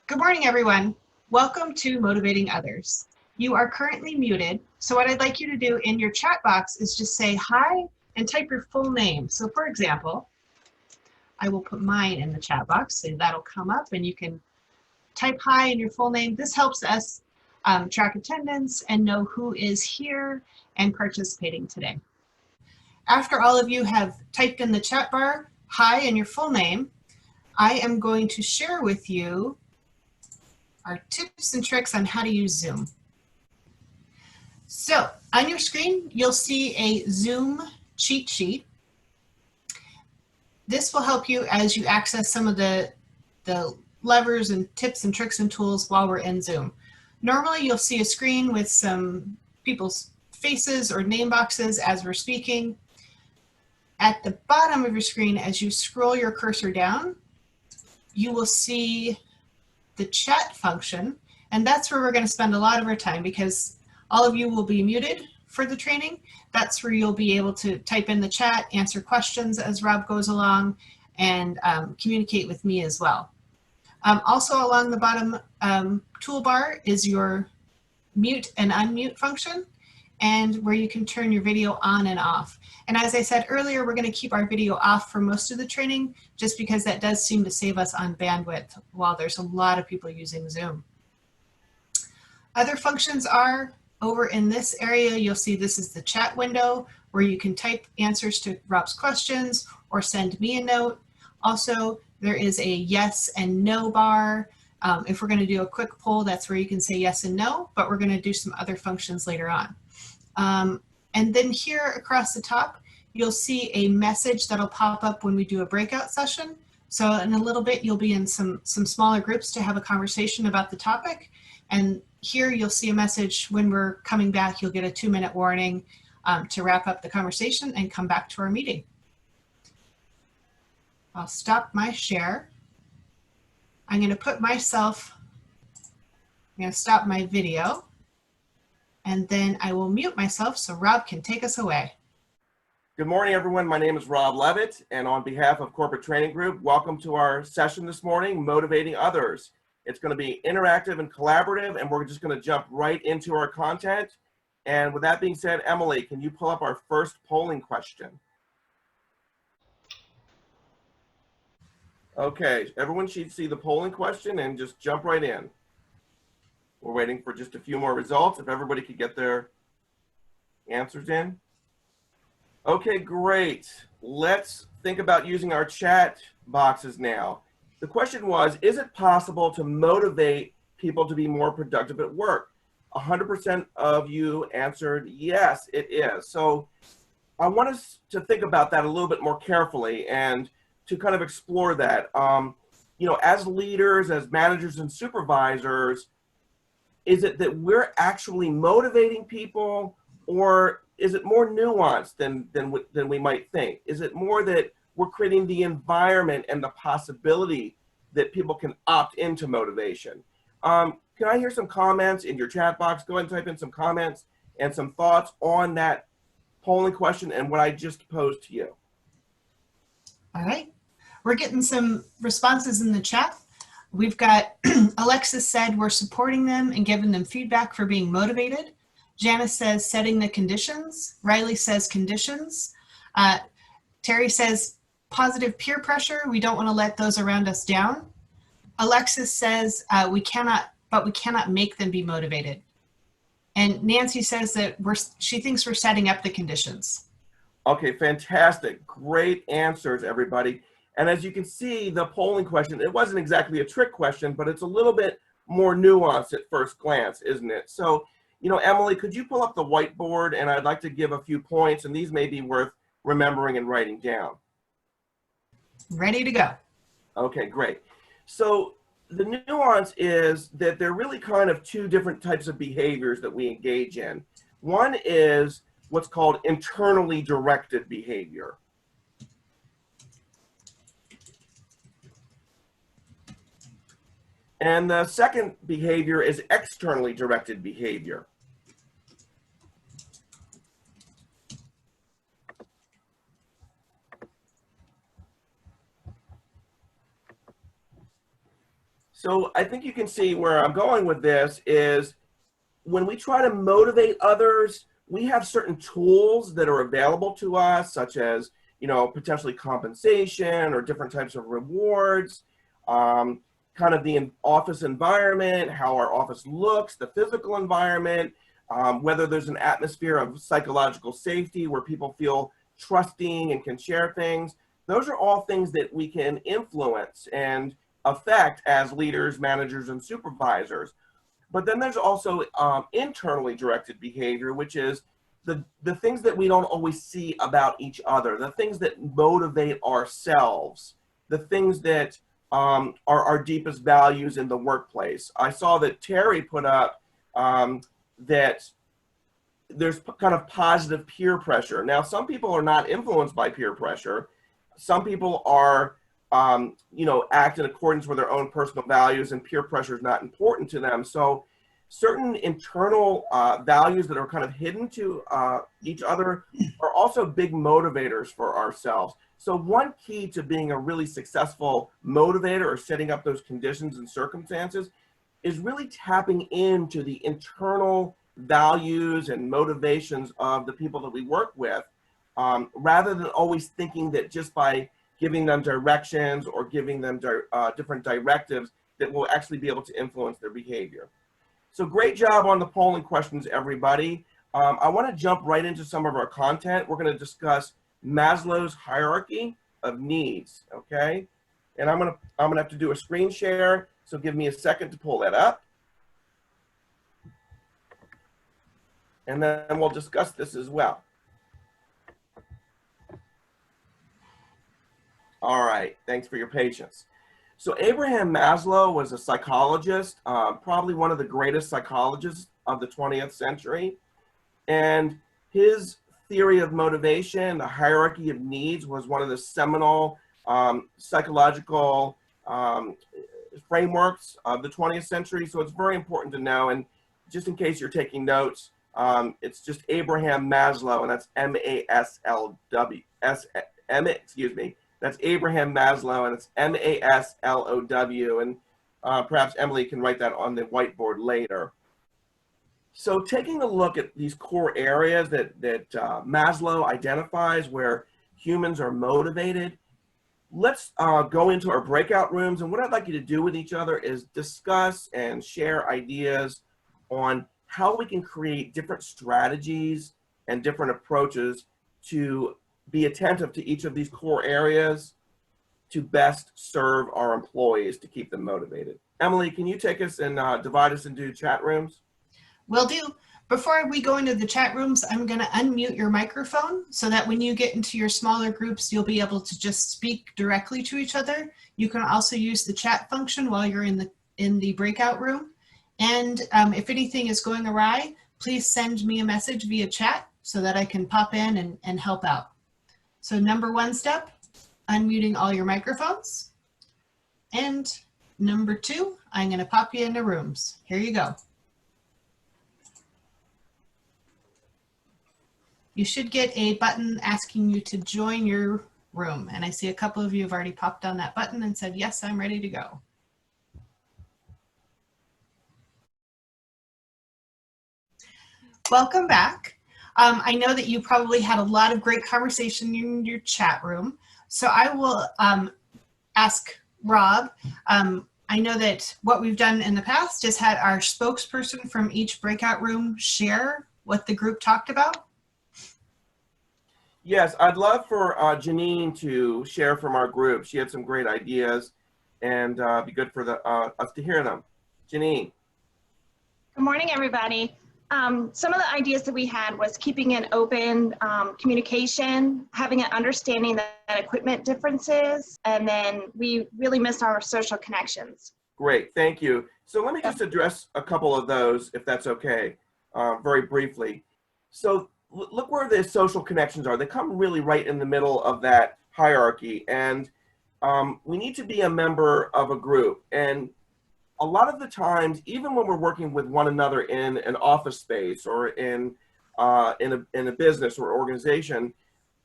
Good morning, everyone. Welcome to Motivating Others. You are currently muted, so what I'd like you to do in your chat box is just say hi and type your full name. So for example, I will put mine in the chat box, so that'll come up and you can type hi and your full name. This helps us track attendance and know who is here and participating today. After all of you have typed in the chat bar hi and your full name, I am going to share with you our tips and tricks on how to use Zoom. So on your screen, you'll see a Zoom cheat sheet. This will help you as you access some of the levers and tips and tricks and tools while we're in Zoom. Normally, you'll see a screen with some people's faces or name boxes as we're speaking. At the bottom of your screen, as you scroll your cursor down, you will see the chat function, and that's where we're going to spend a lot of our time because all of you will be muted for the training. That's where you'll be able to type in the chat, answer questions as Rob goes along, and communicate with me as well. Also along the bottom toolbar is your mute and unmute function, and where you can turn your video on and off. And as I said earlier, we're going to keep our video off for most of the training just because that does seem to save us on bandwidth while there's a lot of people using Zoom. Other functions are over in this area. You'll see this is the chat window where you can type answers to Rob's questions or send me a note. Also, there is a yes and no bar. If we're going to do a quick poll, that's where you can say yes and no, but we're going to do some other functions later on. And then here across the top, you'll see a message that'll pop up when we do a breakout session. So in a little bit, you'll be in some smaller groups to have a conversation about the topic. And here you'll see a message when we're coming back, you'll get a 2-minute warning to wrap up the conversation and come back to our meeting. I'll stop my share. I'm going to stop my video. And then I will mute myself so Rob can take us away. Good morning, everyone. My name is Rob Levit, and on behalf of Corporate Training Group, welcome to our session this morning, Motivating Others. It's going to be interactive and collaborative, and we're just going to jump right into our content. And with that being said, Emily, can you pull up our first polling question? Okay, everyone should see the polling question and just jump right in. We're waiting for just a few more results. If everybody could get their answers in. Okay, great. Let's think about using our chat boxes now. The question was, is it possible to motivate people to be more productive at work? 100% of you answered yes, it is. So I want us to think about that a little bit more carefully and to kind of explore that. As leaders, as managers and supervisors, is it that we're actually motivating people, or is it more nuanced than we might think? Is it more that we're creating the environment and the possibility that people can opt into motivation? Can I hear some comments in your chat box? Go ahead and type in some comments and some thoughts on that polling question and what I just posed to you. All right, we're getting some responses in the chat. We've got Alexis said we're supporting them and giving them feedback for being motivated. Janice says setting the conditions. Riley says conditions. Terry says positive peer pressure. We don't want to let those around us down. Alexis says we cannot make them be motivated. And Nancy says that she thinks we're setting up the conditions. Okay, fantastic. Great answers, everybody. And as you can see, the polling question, it wasn't exactly a trick question, but it's a little bit more nuanced at first glance, isn't it? So, Emily, could you pull up the whiteboard? And I'd like to give a few points, and these may be worth remembering and writing down. Ready to go. Okay, great. So the nuance is that there are really kind of two different types of behaviors that we engage in. One is what's called internally directed behavior. And the second behavior is externally directed behavior. So I think you can see where I'm going with this is when we try to motivate others, we have certain tools that are available to us, such as, potentially compensation or different types of rewards, kind of the office environment, how our office looks, the physical environment, whether there's an atmosphere of psychological safety where people feel trusting and can share things. Those are all things that we can influence and affect as leaders, managers, and supervisors. But then there's also internally directed behavior, which is the things that we don't always see about each other, the things that motivate ourselves, the things that are our deepest values in the workplace. I saw that Terry put up that there's kind of positive peer pressure. Now, some people are not influenced by peer pressure. Some people are, act in accordance with their own personal values, and peer pressure is not important to them. So certain internal values that are kind of hidden to each other are also big motivators for ourselves. So one key to being a really successful motivator or setting up those conditions and circumstances is really tapping into the internal values and motivations of the people that we work with, rather than always thinking that just by giving them directions or giving them different directives that we'll actually be able to influence their behavior. So great job on the polling questions, everybody. I want to jump right into some of our content. We're going to discuss Maslow's hierarchy of needs, okay? And I'm gonna have to do a screen share, so give me a second to pull that up. And then we'll discuss this as well. All right, thanks for your patience. So Abraham Maslow was a psychologist, probably one of the greatest psychologists of the 20th century. And his theory of motivation, the hierarchy of needs, was one of the seminal psychological frameworks of the 20th century. So it's very important to know. And just in case you're taking notes, it's just Abraham Maslow, and that's M-A-S-L-W, excuse me. That's Abraham Maslow, and it's M-A-S-L-O-W. And perhaps Emily can write that on the whiteboard later. So taking a look at these core areas that Maslow identifies where humans are motivated, let's go into our breakout rooms. And what I'd like you to do with each other is discuss and share ideas on how we can create different strategies and different approaches to be attentive to each of these core areas to best serve our employees to keep them motivated. Emily, can you take us and divide us into chat rooms? Will do. Before we go into the chat rooms, I'm going to unmute your microphone so that when you get into your smaller groups, you'll be able to just speak directly to each other. You can also use the chat function while you're in the breakout room. And if anything is going awry, please send me a message via chat so that I can pop in and help out. So number one step, unmuting all your microphones. And number two, I'm going to pop you into rooms. Here you go. You should get a button asking you to join your room. And I see a couple of you have already popped on that button and said, yes, I'm ready to go. Welcome back. I know that you probably had a lot of great conversation in your chat room. So I will ask Rob. I know that what we've done in the past is had our spokesperson from each breakout room share what the group talked about. Yes, I'd love for Janine to share from our group. She had some great ideas, and be good for us to hear them. Janine. Good morning, everybody. Some of the ideas that we had was keeping an open communication, having an understanding that equipment differences, and then we really missed our social connections. Great, thank you. So let me just address a couple of those, if that's okay, very briefly. So look where the social connections are. They come really right in the middle of that hierarchy, and we need to be a member of a group. And a lot of the times, even when we're working with one another in an office space or in a business or organization,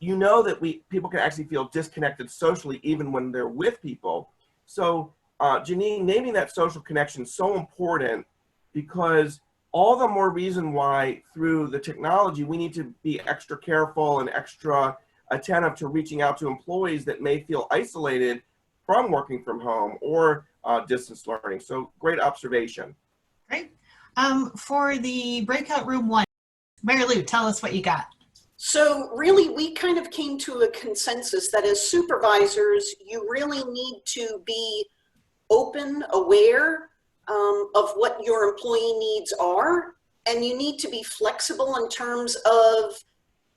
you know that people can actually feel disconnected socially even when they're with people. So Janine, naming that social connection is so important, because all the more reason why through the technology we need to be extra careful and extra attentive to reaching out to employees that may feel isolated from working from home or distance learning. So great observation. Great. For the breakout room 1, Mary Lou, tell us what you got. So really, we kind of came to a consensus that as supervisors, you really need to be open, aware of what your employee needs are, and you need to be flexible in terms of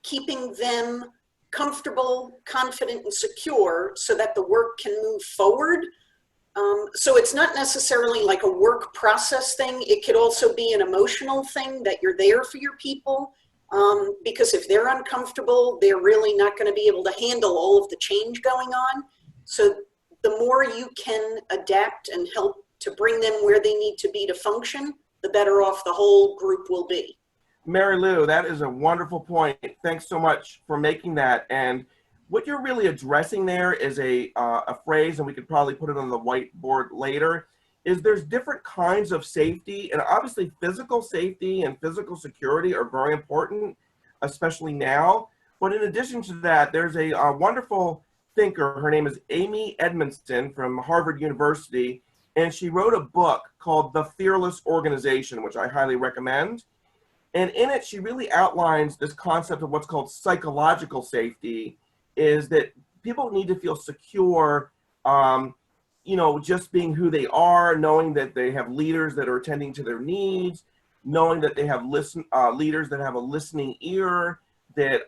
keeping them comfortable, confident, and secure so that the work can move forward. So it's not necessarily like a work process thing. It could also be an emotional thing, that you're there for your people. Because if they're uncomfortable, they're really not going to be able to handle all of the change going on. So the more you can adapt and help to bring them where they need to be to function, the better off the whole group will be. Mary Lou, that is a wonderful point. Thanks so much for making that. And what you're really addressing there is a phrase, and we could probably put it on the whiteboard later, is there's different kinds of safety, and obviously physical safety and physical security are very important, especially now. But in addition to that, there's a wonderful thinker. Her name is Amy Edmondson from Harvard University, and she wrote a book called The Fearless Organization, which I highly recommend. And in it, she really outlines this concept of what's called psychological safety, is that people need to feel secure, you know, just being who they are, knowing that they have leaders that are attending to their needs, knowing that they have leaders that have a listening ear, that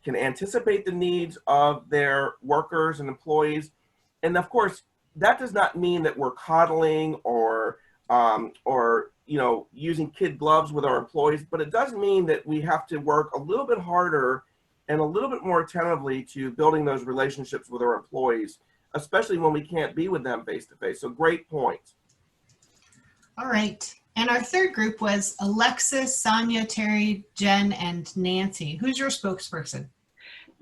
can anticipate the needs of their workers and employees. And of course, that does not mean that we're coddling or you know, using kid gloves with our employees, but it does mean that we have to work a little bit harder and a little bit more attentively to building those relationships with our employees, especially when we can't be with them face to face. So great point. All right. And our third group was Alexis, Sonia, Terry, Jen, and Nancy. Who's your spokesperson?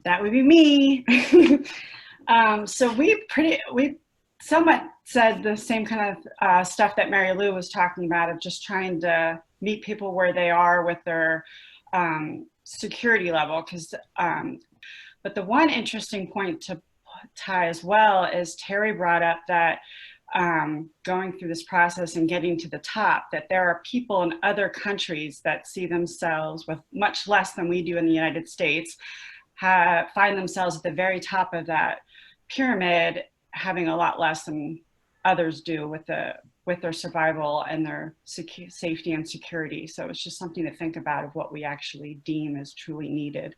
That would be me. So we somewhat said the same kind of stuff that Mary Lou was talking about, of just trying to meet people where they are with their security level. But the one interesting point to tie as well is Terry brought up that going through this process and getting to the top, that there are people in other countries that see themselves with much less than we do in the United States, find themselves at the very top of that pyramid, having a lot less than others do with their survival and their safety and security. So it's just something to think about, of what we actually deem as truly needed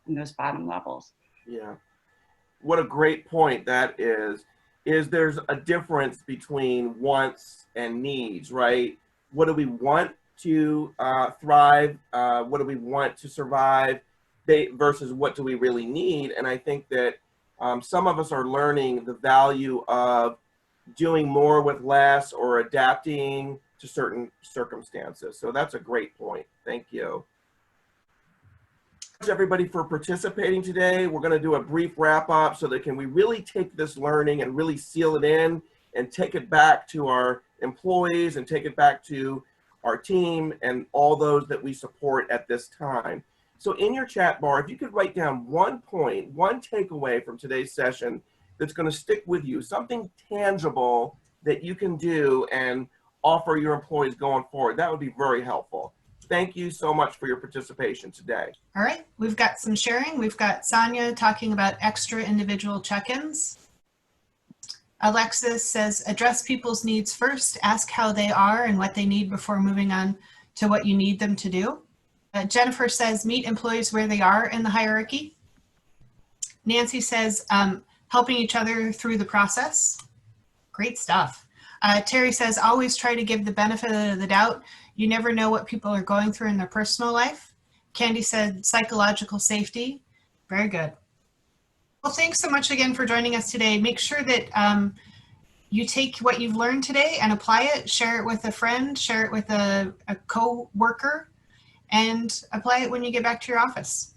in those bottom levels. Yeah. What a great point that is there's a difference between wants and needs, right? What do we want to thrive? What do we want to survive versus what do we really need? And I think that some of us are learning the value of doing more with less, or adapting to certain circumstances. So that's a great point. Thank you. Thanks everybody for participating today. We're going to do a brief wrap up so that we really take this learning and really seal it in and take it back to our employees and take it back to our team and all those that we support at this time. So in your chat bar, if you could write down one point, one takeaway from today's session that's going to stick with you, something tangible that you can do and offer your employees going forward, that would be very helpful. Thank you so much for your participation today. All right, we've got some sharing. We've got Sonia talking about extra individual check-ins. Alexis says, address people's needs first, ask how they are and what they need before moving on to what you need them to do. Jennifer says, meet employees where they are in the hierarchy. Nancy says, helping each other through the process. Great stuff. Terry says, always try to give the benefit of the doubt. You never know what people are going through in their personal life. Candy said, psychological safety. Very good. Well, thanks so much again for joining us today. Make sure that you take what you've learned today and apply it, share it with a friend, share it with a co-worker, and apply it when you get back to your office.